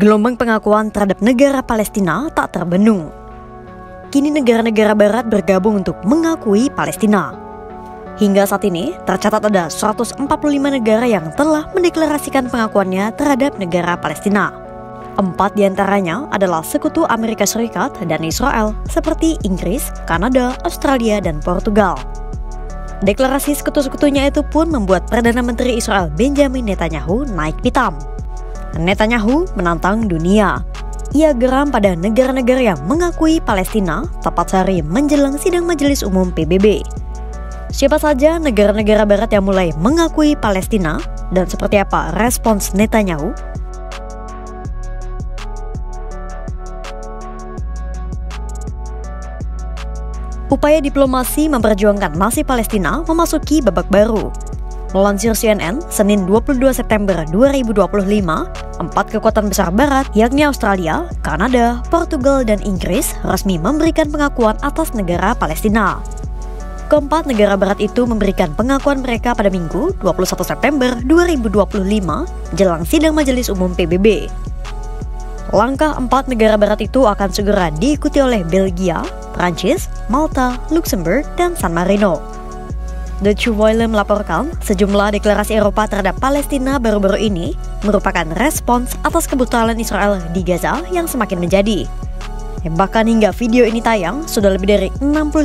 Gelombang pengakuan terhadap negara Palestina tak terbendung. Kini negara-negara barat bergabung untuk mengakui Palestina. Hingga saat ini, tercatat ada 145 negara yang telah mendeklarasikan pengakuannya terhadap negara Palestina. 4 diantaranya adalah Sekutu Amerika Serikat dan Israel, seperti Inggris, Kanada, Australia, dan Portugal. Deklarasi sekutu-sekutunya itu pun membuat Perdana Menteri Israel Benjamin Netanyahu naik pitam. Netanyahu menantang dunia. Ia geram pada negara-negara yang mengakui Palestina tepat sehari menjelang sidang Majelis Umum PBB. Siapa saja negara-negara barat yang mulai mengakui Palestina dan seperti apa respons Netanyahu? Upaya diplomasi memperjuangkan nasib Palestina memasuki babak baru. Melansir CNN, Senin 22 September 2025, 4 kekuatan besar barat yakni Australia, Kanada, Portugal, dan Inggris resmi memberikan pengakuan atas negara Palestina. Keempat negara barat itu memberikan pengakuan mereka pada Minggu 21 September 2025 jelang sidang Majelis Umum PBB. Langkah 4 negara barat itu akan segera diikuti oleh Belgia, Prancis, Malta, Luxembourg, dan San Marino. Deutsche Welle melaporkan sejumlah deklarasi Eropa terhadap Palestina baru-baru ini merupakan respons atas kebrutalan Israel di Gaza yang semakin menjadi. Bahkan hingga video ini tayang, sudah lebih dari 65.000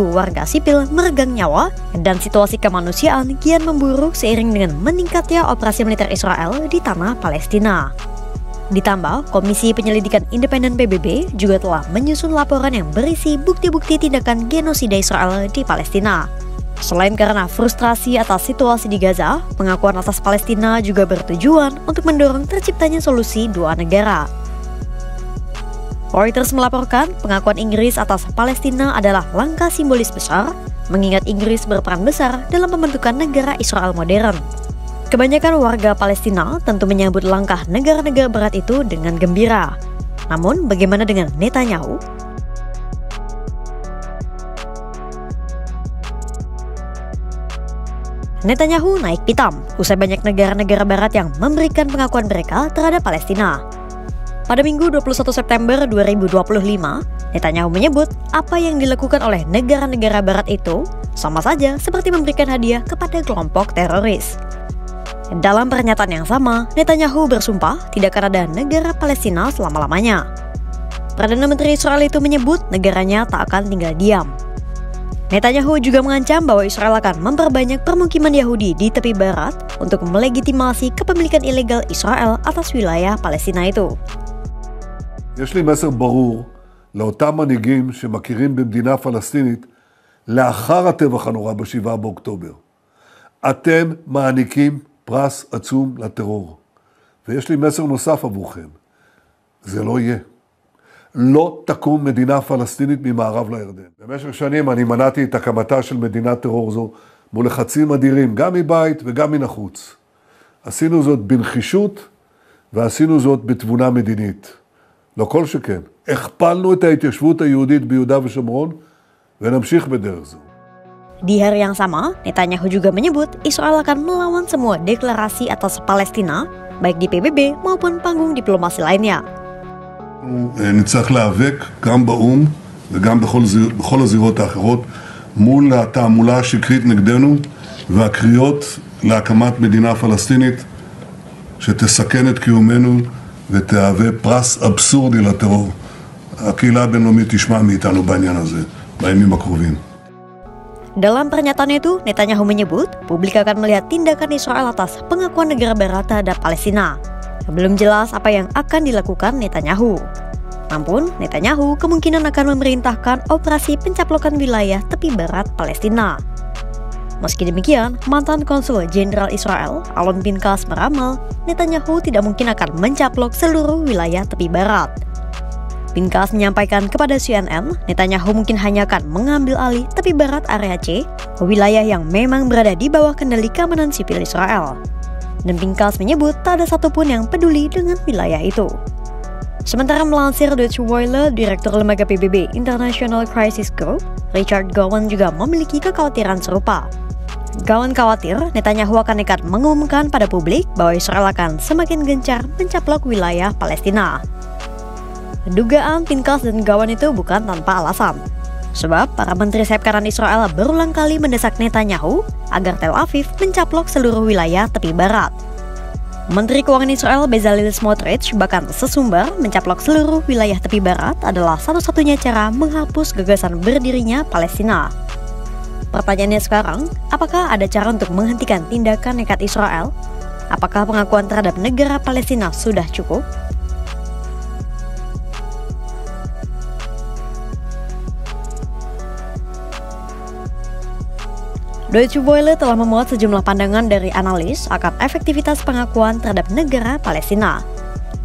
warga sipil meregang nyawa dan situasi kemanusiaan kian memburuk seiring dengan meningkatnya operasi militer Israel di tanah Palestina. Ditambah, Komisi Penyelidikan Independen PBB juga telah menyusun laporan yang berisi bukti-bukti tindakan genosida Israel di Palestina. Selain karena frustrasi atas situasi di Gaza, pengakuan atas Palestina juga bertujuan untuk mendorong terciptanya solusi dua negara. Reuters melaporkan pengakuan Inggris atas Palestina adalah langkah simbolis besar, mengingat Inggris berperan besar dalam pembentukan negara Israel modern. Kebanyakan warga Palestina tentu menyambut langkah negara-negara barat itu dengan gembira. Namun, bagaimana dengan Netanyahu? Netanyahu naik pitam usai banyak negara-negara barat yang memberikan pengakuan mereka terhadap Palestina. Pada Minggu 21 September 2025, Netanyahu menyebut apa yang dilakukan oleh negara-negara barat itu sama saja seperti memberikan hadiah kepada kelompok teroris. Dalam pernyataan yang sama, Netanyahu bersumpah tidak akan ada negara Palestina selama-lamanya. Perdana Menteri Israel itu menyebut negaranya tak akan tinggal diam. Netanyahu juga mengancam bahwa Israel akan memperbanyak permukiman Yahudi di tepi barat untuk melegitimasi kepemilikan ilegal Israel atas wilayah Palestina itu. יש לי מסר ברור לאותם מנהיגים שמכירים במדינה פלסטינית לאחר הטבח הנורא ב7 באוקטובר. אתם מעניקים פרס עצום לטרור. ויש לי מסר נוסף עבורכם. זה לא יהיה. לא תקום מדינה פלסטינית ממערב לירדן. במשך שנים אני מנעתי את הקמתה של מדינת טרור זו מול לחצים אדירים, גם מבית וגם מן החוץ. עשינו זאת בנחישות ועשינו זאת בתבונה מדינית. לא כל שכן. הכפלנו את ההתיישבות היהודית ביהודה ושומרון ונמשיך בדרך זו. Di hari yang sama, Netanyahu juga menyebut Israel akan melawan semua deklarasi atas Palestina, baik di PBB maupun panggung diplomasi lainnya. נצטרך להיאבק גם באו"ם וגם בכל הזירות האחרות מול התעמולה השקרית נגדנו והקריאות להקמת מדינה פלסטינית שתסכן את קיומנו ותהווה פרס אבסורדי לטרור. הקהילה הבינלאומית תשמע מאיתנו בעניין הזה בימים הקרובים. Dalam pernyataan itu, Netanyahu menyebut publik akan melihat tindakan Israel atas pengakuan negara barat terhadap Palestina. Belum jelas apa yang akan dilakukan Netanyahu. Namun, Netanyahu kemungkinan akan memerintahkan operasi pencaplokan wilayah tepi barat Palestina. Meski demikian, mantan konsul Jenderal Israel, Alon Pinkas, meramal Netanyahu tidak mungkin akan mencaplok seluruh wilayah tepi barat. Pinkas menyampaikan kepada CNN, Netanyahu mungkin hanya akan mengambil alih tepi barat area C, wilayah yang memang berada di bawah kendali keamanan sipil Israel. Dan Pinkas menyebut tak ada satupun yang peduli dengan wilayah itu. Sementara melansir Deutsche Welle, Direktur Lembaga PBB International Crisis Group, Richard Gowan juga memiliki kekhawatiran serupa. Gawan khawatir Netanyahu akan nekat mengumumkan pada publik bahwa Israel akan semakin gencar mencaplok wilayah Palestina. Dugaan Pinkas dan Gawan itu bukan tanpa alasan. Sebab para menteri sayap kanan Israel berulang kali mendesak Netanyahu agar Tel Aviv mencaplok seluruh wilayah tepi barat. Menteri Keuangan Israel Bezalel Smotrich bahkan sesumbar mencaplok seluruh wilayah tepi barat adalah satu-satunya cara menghapus gagasan berdirinya Palestina. Pertanyaannya sekarang, apakah ada cara untuk menghentikan tindakan nekat Israel? Apakah pengakuan terhadap negara Palestina sudah cukup? Deutsche Welle telah memuat sejumlah pandangan dari analis akan efektivitas pengakuan terhadap negara Palestina.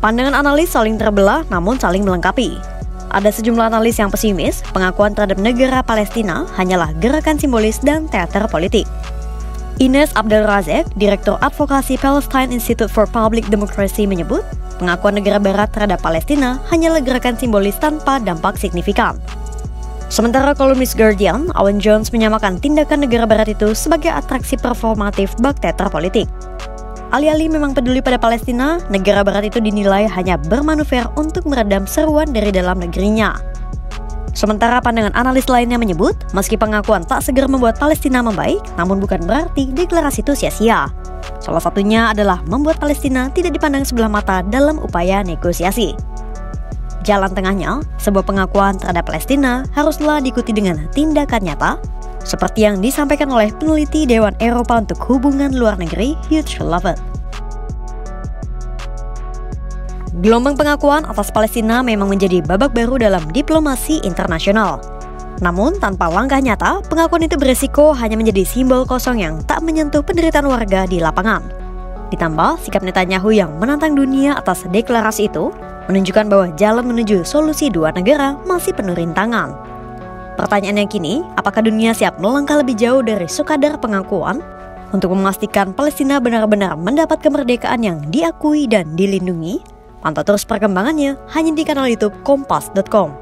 Pandangan analis saling terbelah namun saling melengkapi. Ada sejumlah analis yang pesimis, pengakuan terhadap negara Palestina hanyalah gerakan simbolis dan teater politik. Ines Abdel Razek, Direktur Advokasi Palestine Institute for Public Democracy menyebut, pengakuan negara barat terhadap Palestina hanyalah gerakan simbolis tanpa dampak signifikan. Sementara kolumnis Guardian, Owen Jones menyamakan tindakan negara barat itu sebagai atraksi performatif bak teater politik. Alih-alih memang peduli pada Palestina, negara barat itu dinilai hanya bermanuver untuk meredam seruan dari dalam negerinya. Sementara pandangan analis lainnya menyebut, meski pengakuan tak segera membuat Palestina membaik, namun bukan berarti deklarasi itu sia-sia. Salah satunya adalah membuat Palestina tidak dipandang sebelah mata dalam upaya negosiasi. Jalan tengahnya, sebuah pengakuan terhadap Palestina haruslah diikuti dengan tindakan nyata, seperti yang disampaikan oleh peneliti Dewan Eropa untuk Hubungan Luar Negeri, Hugh Lovett. Gelombang pengakuan atas Palestina memang menjadi babak baru dalam diplomasi internasional. Namun, tanpa langkah nyata, pengakuan itu beresiko hanya menjadi simbol kosong yang tak menyentuh penderitaan warga di lapangan. Ditambah, sikap Netanyahu yang menantang dunia atas deklarasi itu menunjukkan bahwa jalan menuju solusi dua negara masih penuh rintangan. Pertanyaannya kini, apakah dunia siap melangkah lebih jauh dari sekadar pengakuan untuk memastikan Palestina benar-benar mendapat kemerdekaan yang diakui dan dilindungi? Pantau terus perkembangannya hanya di kanal YouTube Kompas.com.